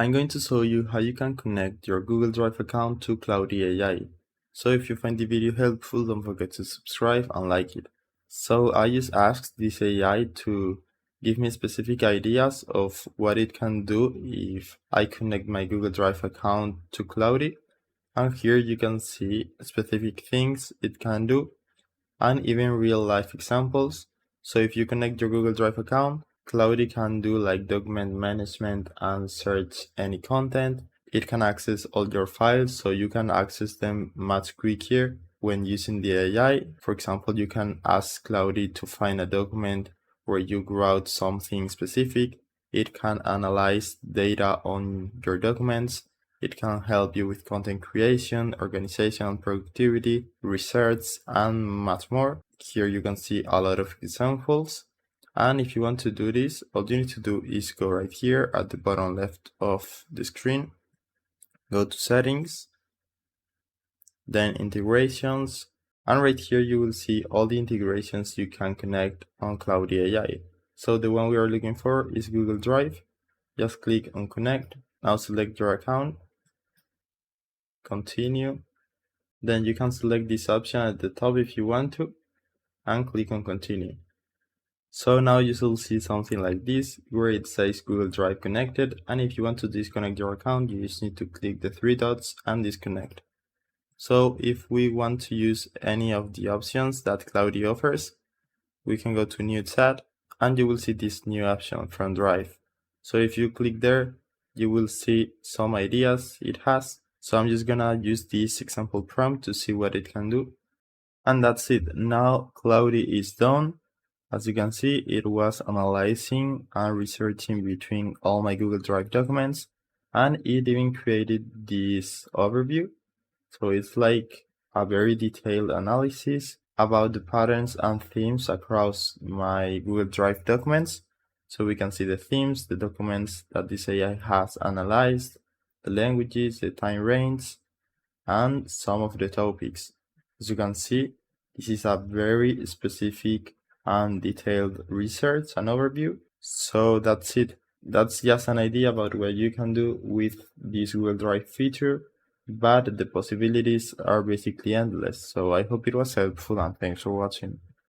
I'm going to show you how you can connect your Google Drive account to Claude.ai. So if you find the video helpful, don't forget to subscribe and like it. So I just asked this AI to give me specific ideas of what it can do if I connect my Google Drive account to Claude. And here you can see specific things it can do and even real life examples. So if you connect your Google Drive account, Cloudy can do like document management and search any content. It can access all your files, so you can access them much quicker when using the AI. For example, you can ask Cloudy to find a document where you wrote something specific. It can analyze data on your documents. It can help you with content creation, organization and productivity, research, and much more. Here you can see a lot of examples. And if you want to do this, all you need to do is go right here at the bottom left of the screen, go to settings, then integrations, and right here you will see all the integrations you can connect on Claude.ai. So the one we are looking for is Google Drive. Just click on connect. Now select your account, continue. Then you can select this option at the top if you want to, and click on continue. So now you will see something like this where it says Google Drive connected, and if you want to disconnect your account, you just need to click the three dots and disconnect. So if we want to use any of the options that Cloudy offers, we can go to New Chat and you will see this new option from Drive. So if you click there, you will see some ideas it has. So I'm just gonna use this example prompt to see what it can do. And that's it. Now Cloudy is done. As you can see, it was analyzing and researching between all my Google Drive documents, and it even created this overview. So it's like a very detailed analysis about the patterns and themes across my Google Drive documents. So we can see the themes, the documents that this AI has analyzed, the languages, the time range, and some of the topics. As you can see, this is a very specific and detailed research and overview. So that's it. That's just an idea about what you can do with this Google Drive feature, but the possibilities are basically endless. So I hope it was helpful and thanks for watching.